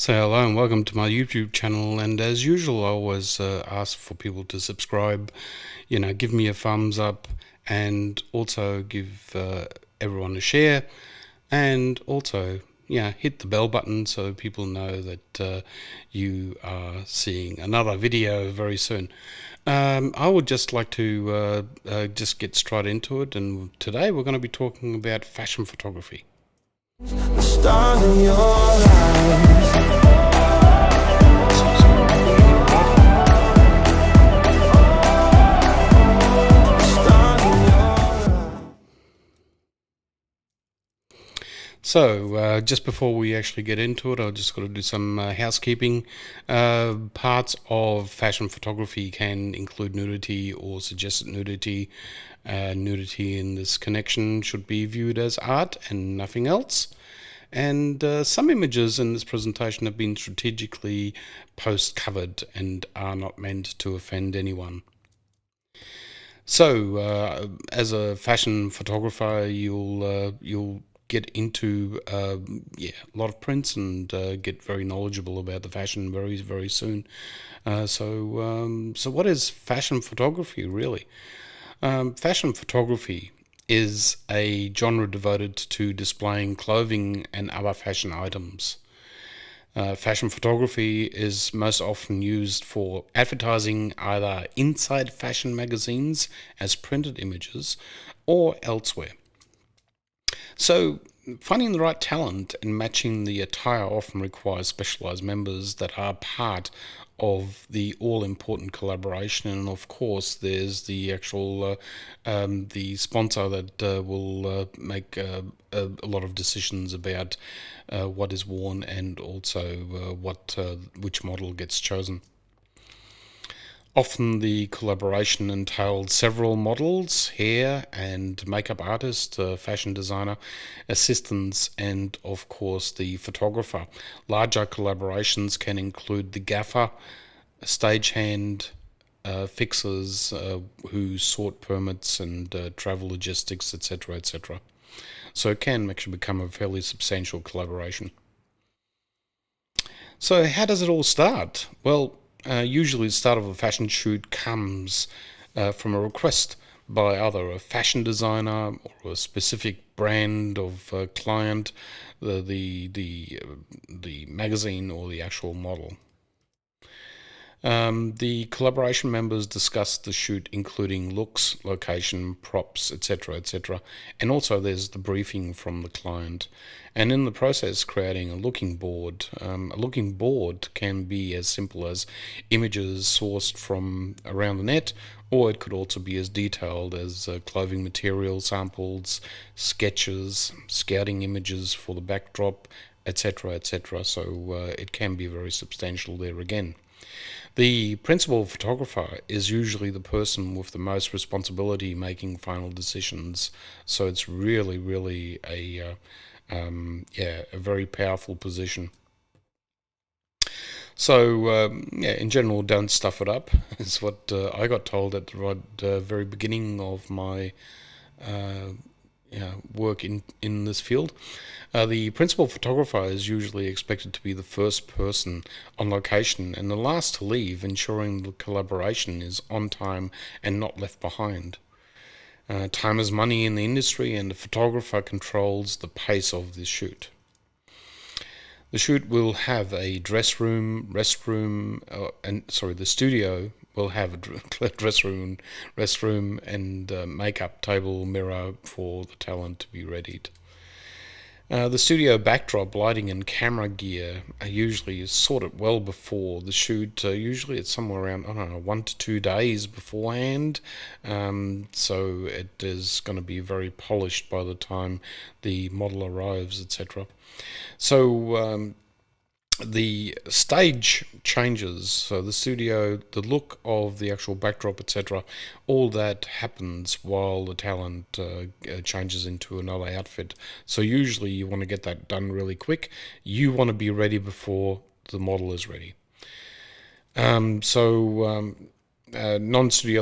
So hello and welcome to my YouTube channel, and as usual I always ask for people to subscribe, give me a thumbs up, and also give everyone a share, and also hit the bell button so people know that you are seeing another video very soon. I would just like to just get straight into it, and today we're going to be talking about fashion photography. So, just before we actually get into it, I've just got to do some housekeeping. Parts of fashion photography can include nudity or suggested nudity. Nudity in this connection should be viewed as art and nothing else. And some images in this presentation have been strategically post-covered and are not meant to offend anyone. So, as a fashion photographer, you'll get into a lot of prints and get very knowledgeable about the fashion very soon. So what is fashion photography really? Fashion photography is a genre devoted to displaying clothing and other fashion items. Fashion photography is most often used for advertising, either inside fashion magazines as printed images or elsewhere. So, finding the right talent and matching the attire often requires specialized members that are part of the all-important collaboration, and of course there's the actual the sponsor that will make a lot of decisions about what is worn and also which model gets chosen. Often the collaboration entailed several models, hair and makeup artist, fashion designer, assistants, and of course the photographer. Larger collaborations can include the gaffer, stagehand, fixers who sort permits and travel logistics, etc., etc. So it can actually become a fairly substantial collaboration. So how does it all start? Well, usually the start of a fashion shoot comes from a request by either a fashion designer or a specific brand of client, the magazine or the actual model. The collaboration members discuss the shoot, including looks, location, props, etc., etc. And also there's the briefing from the client. And in the process, creating a looking board. A looking board can be as simple as images sourced from around the net, or it could also be as detailed as clothing material samples, sketches, scouting images for the backdrop, etc., etc. So it can be very substantial there again. The principal photographer is usually the person with the most responsibility making final decisions, so it's really a very powerful position. So in general, don't stuff it up is what I got told at the very beginning of my work in this field. The principal photographer is usually expected to be the first person on location and the last to leave, ensuring the collaboration is on time and not left behind. Time is money in the industry, and the photographer controls the pace of the shoot. The shoot will have a dress room, restroom, the studio will have a dress room, restroom, and makeup table, mirror for the talent to be readied. The studio backdrop, lighting, and camera gear are usually sorted well before the shoot. Usually it's somewhere around, 1 to 2 days beforehand. So it is going to be very polished by the time the model arrives, etc. So the stage changes, so the studio, the look of the actual backdrop, etc., all that happens while the talent changes into another outfit. So usually you want to get that done really quick. You want to be ready before the model is ready. Non-studio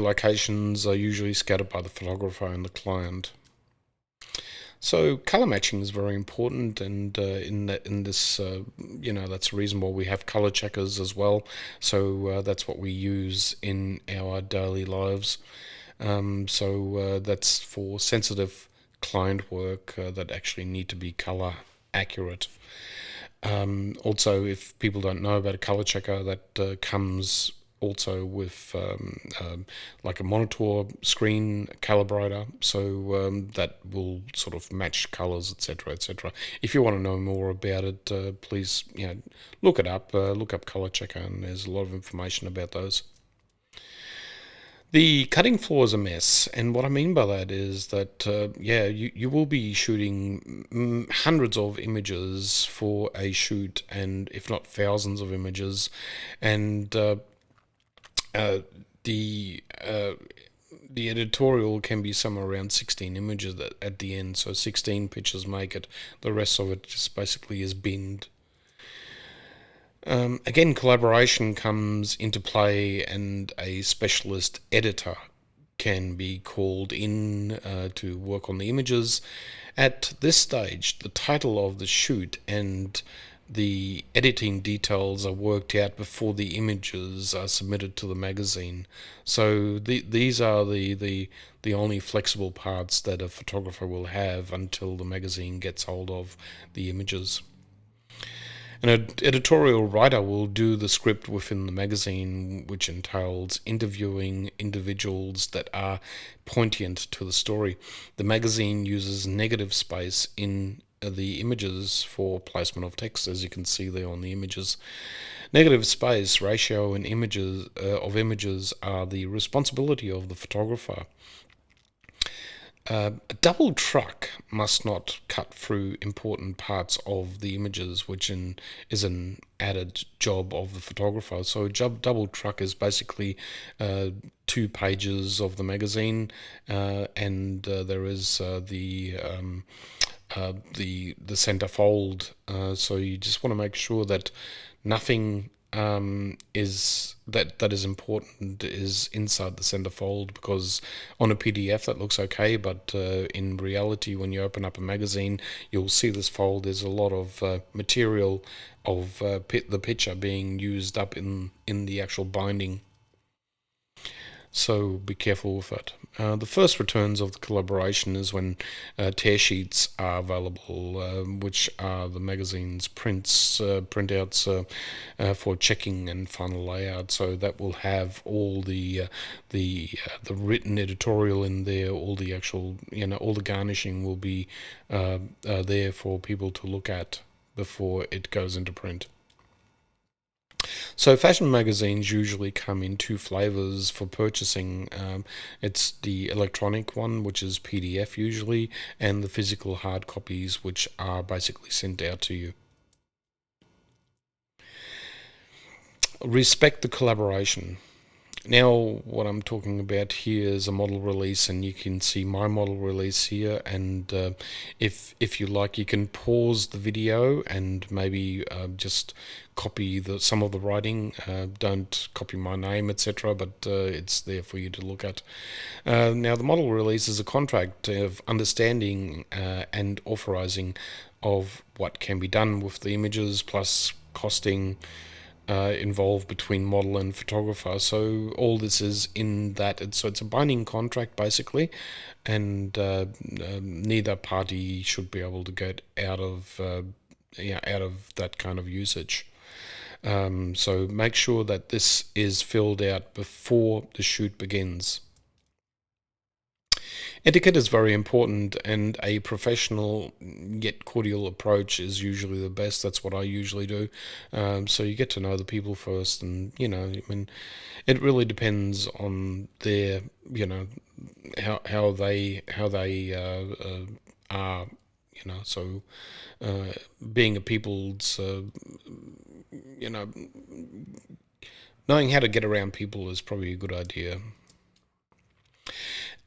locations are usually scattered by the photographer and the client. So color matching is very important, and in this, that's the reason why we have color checkers as well. So that's what we use in our daily lives. That's for sensitive client work that actually need to be color accurate. Also, if people don't know about a color checker, that comes also with like a monitor screen calibrator, so that will sort of match colors, etc., etc. If you want to know more about it, please look it up. Look up color checker, and there's a lot of information about those. The cutting floor is a mess, and what I mean by that is that, you will be shooting hundreds of images for a shoot, and if not thousands of images, and uh, the uh, the editorial can be somewhere around 16 images at the end, so 16 pictures make it. The rest of it just basically is binned. Again, collaboration comes into play, and a specialist editor can be called in to work on the images. At this stage, the title of the shoot and the editing details are worked out before the images are submitted to the magazine. So these are the only flexible parts that a photographer will have until the magazine gets hold of the images. An editorial writer will do the script within the magazine, which entails interviewing individuals that are poignant to the story. The magazine uses negative space in the images for placement of text, as you can see there on the images. Negative space ratio in images of images are the responsibility of the photographer. A double truck must not cut through important parts of the images, which is an added job of the photographer. So a double truck is basically 2 pages of the magazine, and there is the center fold. So you just want to make sure that nothing that is important is inside the center fold, because on a PDF that looks okay, but in reality, when you open up a magazine, you'll see this fold. There's a lot of material of the picture being used up in the actual binding. So be careful with that. The first returns of the collaboration is when tear sheets are available, which are the magazine's printouts for checking and final layout. So that will have all the written editorial in there. All the actual, all the garnishing will be there for people to look at before it goes into print. So fashion magazines usually come in 2 flavors for purchasing. It's the electronic one, which is PDF usually, and the physical hard copies, which are basically sent out to you. Respect the collaboration. Now, what I'm talking about here is a model release, and you can see my model release here. And if you like, you can pause the video and maybe just copy some of the writing. Don't copy my name, etc., but it's there for you to look at. Now, the model release is a contract of understanding and authorizing of what can be done with the images, plus costing involved between model and photographer. So all this is in that. It's a binding contract basically, and neither party should be able to get out of that kind of usage. So make sure that this is filled out before the shoot begins. Etiquette is very important, and a professional yet cordial approach is usually the best. That's what I usually do. So you get to know the people first, and I mean, it really depends on their, how they are, So being a people's, knowing how to get around people is probably a good idea.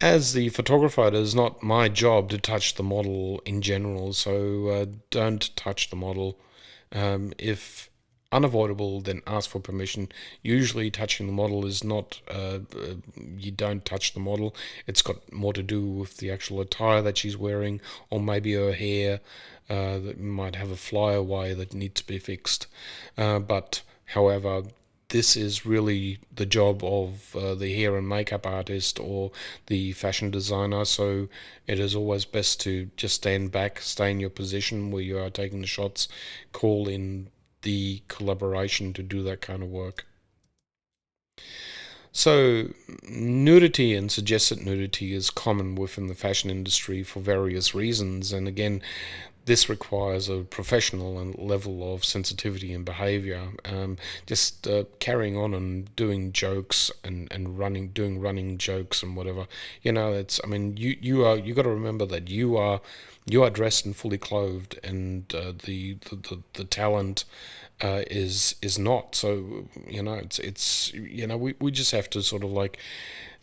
As the photographer, it is not my job to touch the model in general, so don't touch the model. If unavoidable, then ask for permission. Usually touching the model is not, you don't touch the model. It's got more to do with the actual attire that she's wearing, or maybe her hair that might have a flyaway that needs to be fixed. But however, this is really the job of the hair and makeup artist or the fashion designer, so it is always best to just stand back, stay in your position where you are taking the shots, call in the collaboration to do that kind of work. So nudity and suggested nudity is common within the fashion industry for various reasons, and again, this requires a professional level of sensitivity and behavior. Just carrying on and doing jokes and doing running jokes and whatever. It's, I mean, you got to remember that you are dressed and fully clothed, and the talent is not. So it's we just have to sort of like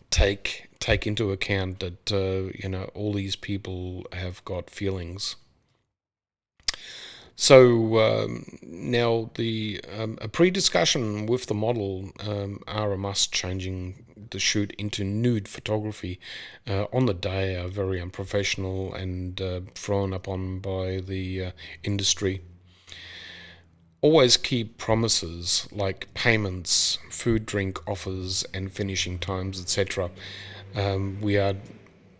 take into account that all these people have got feelings. So now a pre-discussion with the model are a must. Changing the shoot into nude photography on the day are very unprofessional and frowned upon by the industry. Always keep promises like payments, food, drink offers, and finishing times, etc.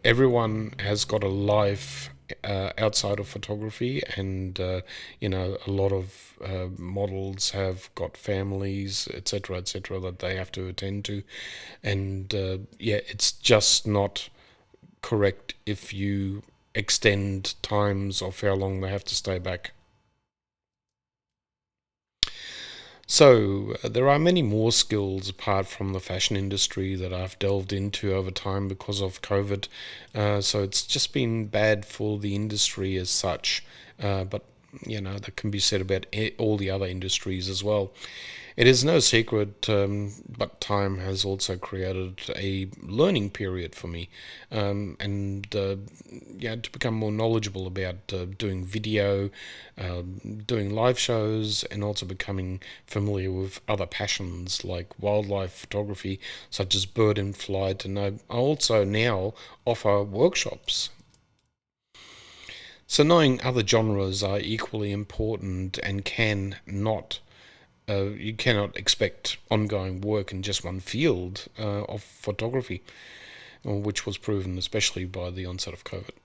Everyone has got a life outside of photography, and a lot of models have got families, etc., etc., that they have to attend to, and it's just not correct if you extend times of how long they have to stay back. So there are many more skills apart from the fashion industry that I've delved into over time because of COVID. So it's just been bad for the industry as such, but that can be said about all the other industries as well. It is no secret, but time has also created a learning period for me, and to become more knowledgeable about doing video, doing live shows, and also becoming familiar with other passions like wildlife photography, such as bird and flight. And I also now offer workshops. So knowing other genres are equally important and you cannot expect ongoing work in just one field of photography, which was proven especially by the onset of COVID.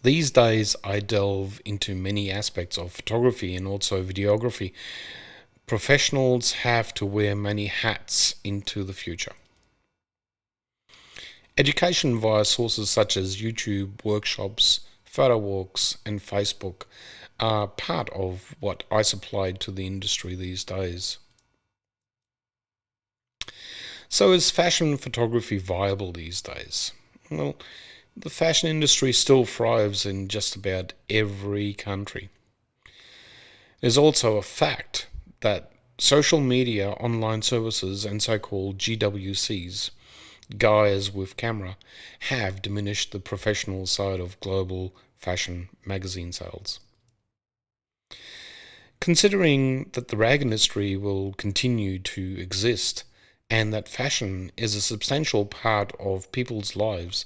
These days I delve into many aspects of photography and also videography. Professionals have to wear many hats into the future. Education via sources such as YouTube, workshops, photo walks, and Facebook are part of what I supplied to the industry these days. So is fashion photography viable these days? Well, the fashion industry still thrives in just about every country. It is also a fact that social media, online services, and so-called GWCs, guys with camera, have diminished the professional side of global fashion magazine sales. Considering that the rag industry will continue to exist and that fashion is a substantial part of people's lives,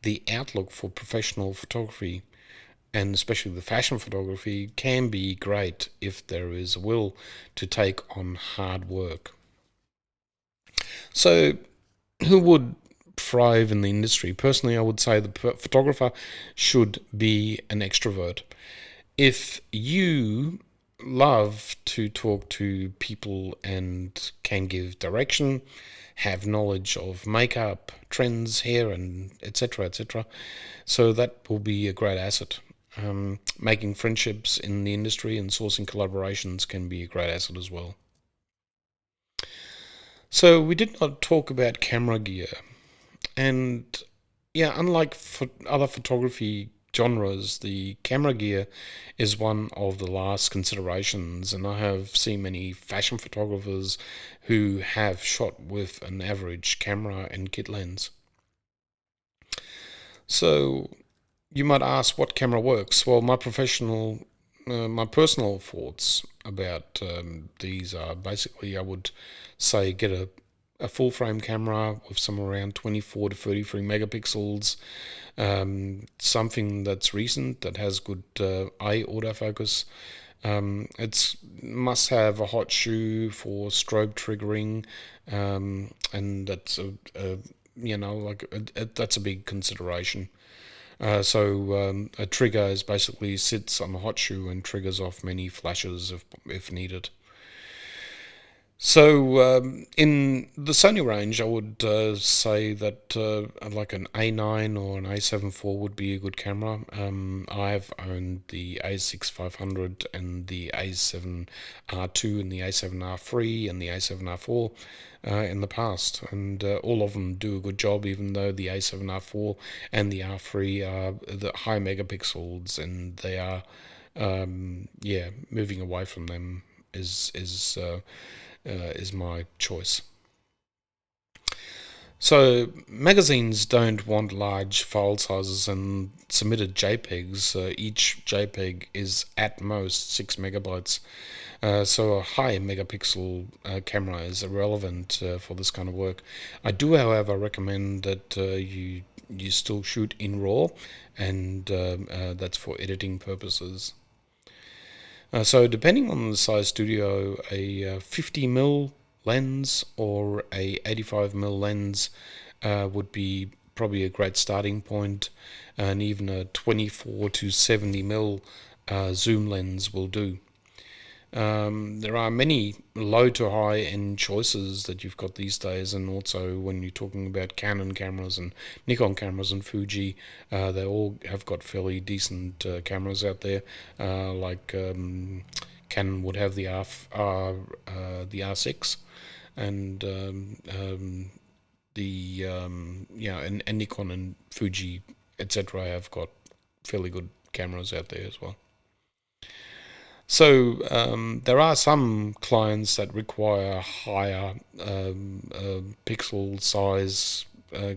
the outlook for professional photography, and especially the fashion photography, can be great if there is a will to take on hard work. So, who would thrive in the industry? Personally, I would say the photographer should be an extrovert. If you love to talk to people and can give direction, have knowledge of makeup, trends, hair, and etc., etc., so that will be a great asset. Making friendships in the industry and sourcing collaborations can be a great asset as well. So we did not talk about camera gear, and unlike other photography genres, the camera gear is one of the last considerations, and I have seen many fashion photographers who have shot with an average camera and kit lens. So you might ask, what camera works? Well, my personal thoughts about these are basically, I would say, get a full frame camera with somewhere around 24 to 33 megapixels, something that's recent, that has good eye autofocus. It's must have a hot shoe for strobe triggering, and that's that's a big consideration. So a trigger is basically sits on the hot shoe and triggers off many flashes if needed. So in the Sony range, I would say that like an A9 or an A7 IV would be a good camera. I've owned the A6 500 and the A7R2 and the A7R3 and the A7R4 in the past, and all of them do a good job, even though the A7R4 and the R3 are the high megapixels, and they are moving away from them is my choice. So magazines don't want large file sizes and submitted JPEGs. Each JPEG is at most 6 megabytes. So a high megapixel camera is irrelevant for this kind of work. I do, however, recommend that you still shoot in RAW, and that's for editing purposes. So depending on the size studio, a 50mm lens or a 85mm lens would be probably a great starting point, and even a 24 to 70mm zoom lens will do. There are many low to high end choices that you've got these days, and also when you're talking about Canon cameras and Nikon cameras and Fuji, they all have got fairly decent cameras out there. Like Canon would have the R6, and and Nikon and Fuji, etc., have got fairly good cameras out there as well. So there are some clients that require higher pixel size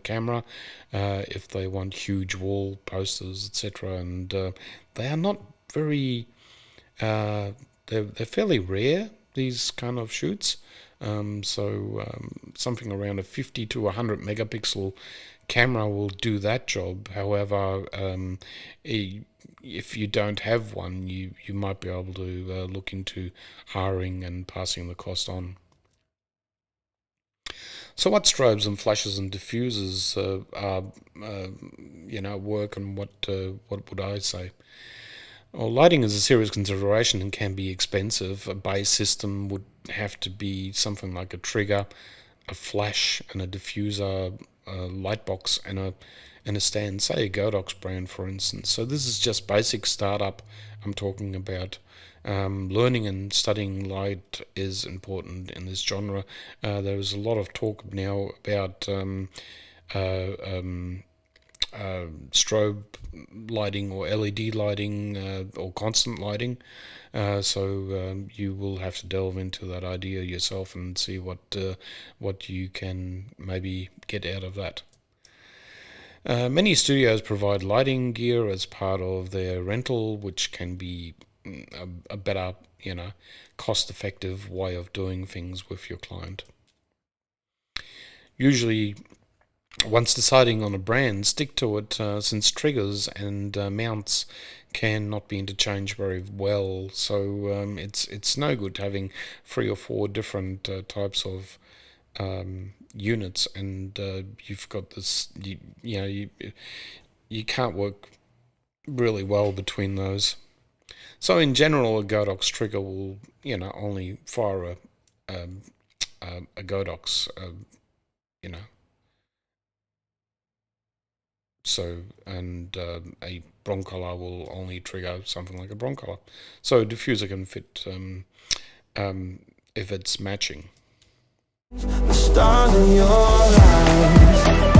camera if they want huge wall posters, etc. And they are not very, they're fairly rare, these kind of shoots. Something around a 50 to 100 megapixel camera will do that job. However, if you don't have one, you might be able to look into hiring and passing the cost on. So what strobes and flashes and diffusers work, and what would I say? Well, lighting is a serious consideration and can be expensive. A base system would have to be something like a trigger, a flash, and a diffuser, a light box, and a stand, say a Godox brand, for instance. So this is just basic startup I'm talking about. Learning and studying light is important in this genre. There is a lot of talk now about strobe lighting or LED lighting or constant lighting. So you will have to delve into that idea yourself and see what you can maybe get out of that. Many studios provide lighting gear as part of their rental, which can be a better, cost-effective way of doing things with your client. Usually, once deciding on a brand, stick to it, since triggers and mounts cannot be interchanged very well. So it's no good having 3 or 4 different types of units, and you've got this. You can't work really well between those. So in general, a Godox trigger will only fire a Godox, So, and a broncolor will only trigger something like a broncolor. So a diffuser can fit if it's matching. The stars in your eyes.